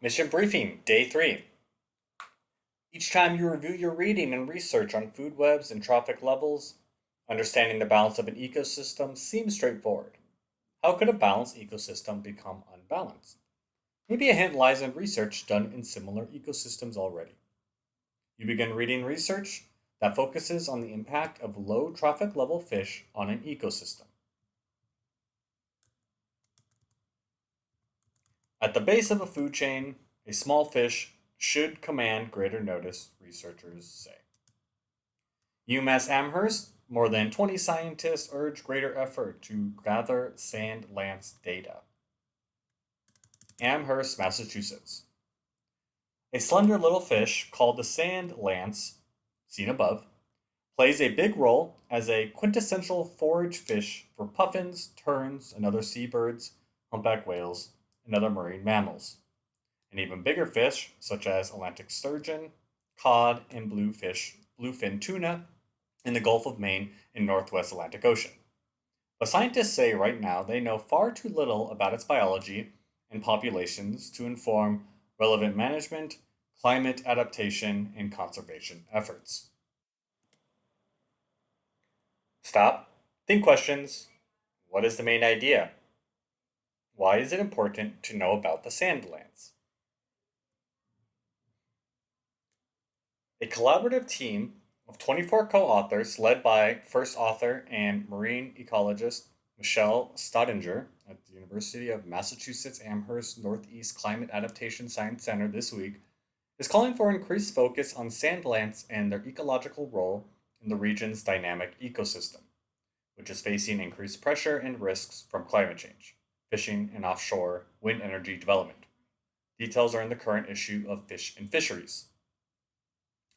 Mission Briefing, Day 3. Each time you review your reading and research on food webs and trophic levels, understanding the balance of an ecosystem seems straightforward. How could a balanced ecosystem become unbalanced? Maybe a hint lies in research done in similar ecosystems already. You begin reading research that focuses on the impact of low trophic level fish on an ecosystem. At the base of a food chain, a small fish should command greater notice, researchers say. UMass Amherst, more than 20 scientists urge greater effort to gather sand lance data. Amherst, Massachusetts. A slender little fish called the sand lance, seen above, plays a big role as a quintessential forage fish for puffins, terns, and other seabirds, humpback whales, and other marine mammals. And even bigger fish, such as Atlantic sturgeon, cod, and bluefin tuna in the Gulf of Maine and Northwest Atlantic Ocean. But scientists say right now they know far too little about its biology and populations to inform relevant management, climate adaptation, and conservation efforts. Stop. Think questions. What is the main idea? Why is it important to know about the sand lance? A collaborative team of 24 co-authors led by first author and marine ecologist Michelle Staudinger at the University of Massachusetts Amherst Northeast Climate Adaptation Science Center this week is calling for increased focus on sand lance and their ecological role in the region's dynamic ecosystem, which is facing increased pressure and risks from climate change, fishing, and offshore wind energy development. Details are in the current issue of Fish and Fisheries.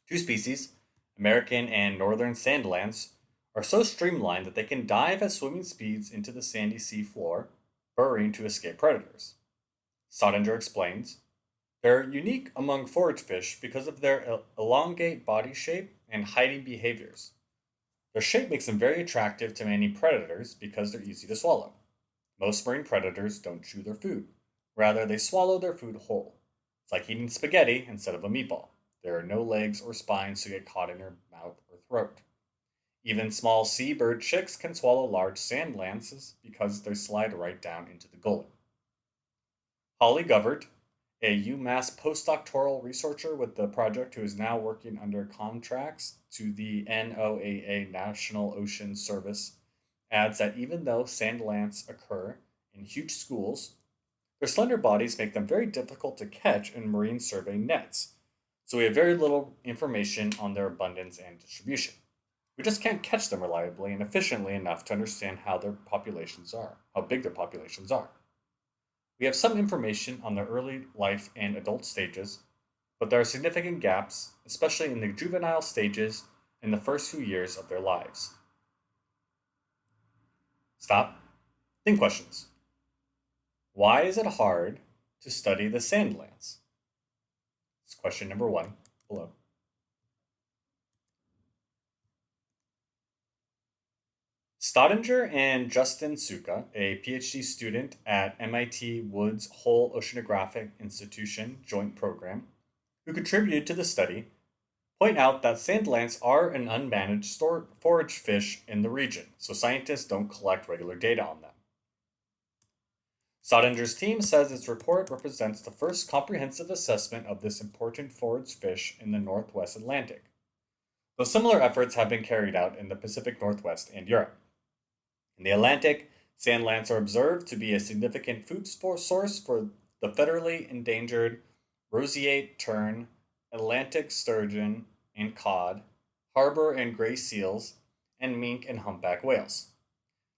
Two species, American and northern sand lance, are so streamlined that they can dive at swimming speeds into the sandy sea floor, burrowing to escape predators. Staudinger explains, they're unique among forage fish because of their elongate body shape and hiding behaviors. Their shape makes them very attractive to many predators because they're easy to swallow. Most marine predators don't chew their food. Rather, they swallow their food whole. It's like eating spaghetti instead of a meatball. There are no legs or spines to get caught in your mouth or throat. Even small seabird chicks can swallow large sand lances because they slide right down into the gullet. Holly Govert, a UMass postdoctoral researcher with the project who is now working under contracts to the NOAA National Ocean Service, adds that even though sand lance occur in huge schools, their slender bodies make them very difficult to catch in marine survey nets, so we have very little information on their abundance and distribution. We just can't catch them reliably and efficiently enough to understand how big their populations are. We have some information on their early life and adult stages, but there are significant gaps, especially in the juvenile stages in the first few years of their lives. Stop. Think questions. Why is it hard to study the sand lance? It's question number 1 below. Staudinger and Justin Suka, a PhD student at MIT Woods Hole Oceanographic Institution Joint Program, who contributed to the study, point out that sand lance are an unmanaged forage fish in the region, so scientists don't collect regular data on them. Staudinger's team says its report represents the first comprehensive assessment of this important forage fish in the Northwest Atlantic, though similar efforts have been carried out in the Pacific Northwest and Europe. In the Atlantic, sand lance are observed to be a significant food source for the federally endangered roseate tern, Atlantic sturgeon and cod, harbor and gray seals, and mink and humpback whales.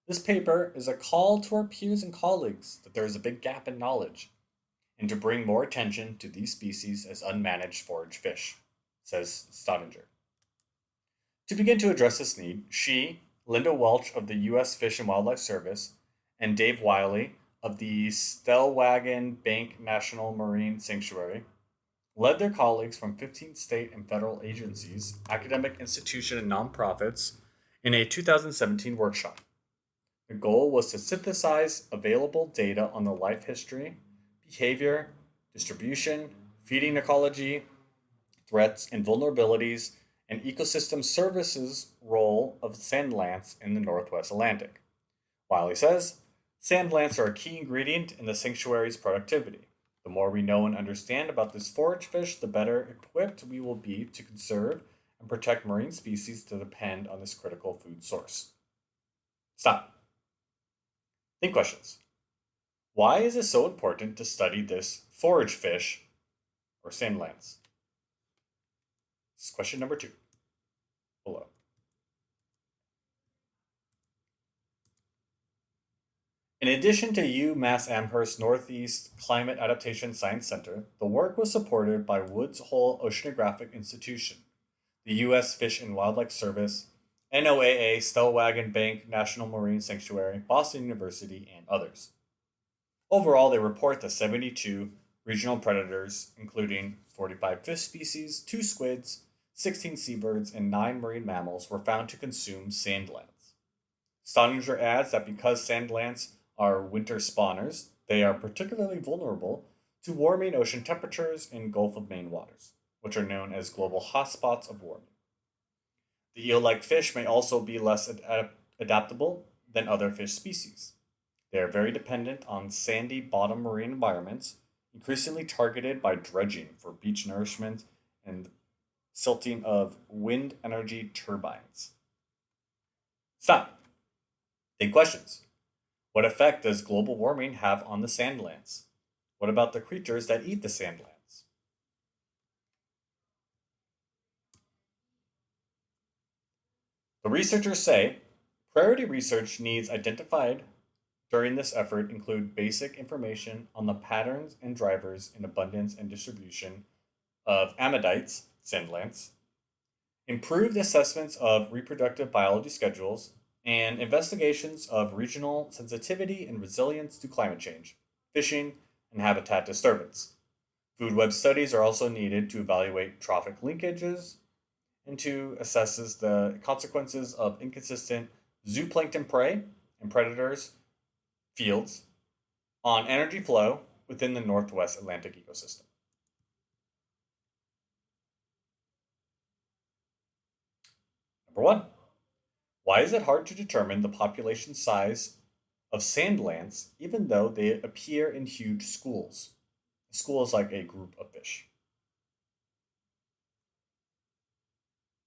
This paper is a call to our peers and colleagues that there is a big gap in knowledge and to bring more attention to these species as unmanaged forage fish, says Staudinger. To begin to address this need, she, Linda Welch of the U.S. Fish and Wildlife Service, and Dave Wiley of the Stellwagen Bank National Marine Sanctuary led their colleagues from 15 state and federal agencies, academic institutions, and nonprofits in a 2017 workshop. The goal was to synthesize available data on the life history, behavior, distribution, feeding ecology, threats and vulnerabilities, and ecosystem services role of sand lance in the Northwest Atlantic. Wiley says, sand lance are a key ingredient in the sanctuary's productivity. The more we know and understand about this forage fish, the better equipped we will be to conserve and protect marine species that depend on this critical food source. Stop. Think questions. Why is it so important to study this forage fish or sand lance? This is question number 2 below. In addition to UMass Amherst Northeast Climate Adaptation Science Center, the work was supported by Woods Hole Oceanographic Institution, the U.S. Fish and Wildlife Service, NOAA Stellwagen Bank National Marine Sanctuary, Boston University, and others. Overall, they report that 72 regional predators, including 45 fish species, 2 squids, 16 seabirds, and 9 marine mammals, were found to consume sand lance. Staudinger adds that because sand lance are winter spawners, they are particularly vulnerable to warming ocean temperatures in Gulf of Maine waters, which are known as global hotspots of warming. The eel-like fish may also be less adaptable than other fish species. They are very dependent on sandy bottom marine environments, increasingly targeted by dredging for beach nourishment and silting of wind energy turbines. Stop. Think questions. What effect does global warming have on the sand lance? What about the creatures that eat the sand lance? The researchers say priority research needs identified during this effort include basic information on the patterns and drivers in abundance and distribution of amidites, sand lance, improved assessments of reproductive biology schedules, and investigations of regional sensitivity and resilience to climate change, fishing, and habitat disturbance. Food web studies are also needed to evaluate trophic linkages and to assess the consequences of inconsistent zooplankton prey and predators fields on energy flow within the Northwest Atlantic ecosystem. Number 1. Why is it hard to determine the population size of sand lance even though they appear in huge schools? A school is like a group of fish.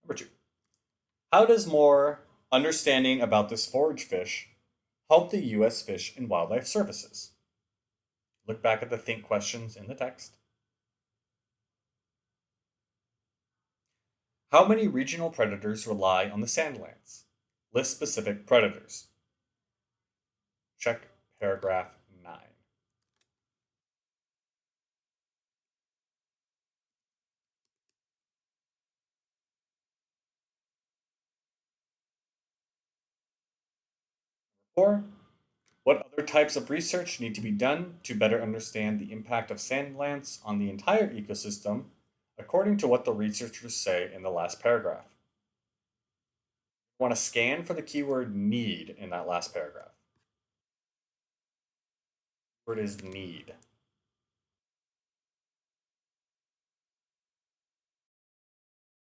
Number 2. How does more understanding about this forage fish help the U.S. Fish and Wildlife Services? Look back at the think questions in the text. How many regional predators rely on the sand lance? List specific predators. Check paragraph 9. Number 4. What other types of research need to be done to better understand the impact of sand lance on the entire ecosystem, according to what the researchers say in the last paragraph? You want to scan for the keyword need in that last paragraph. The word is need.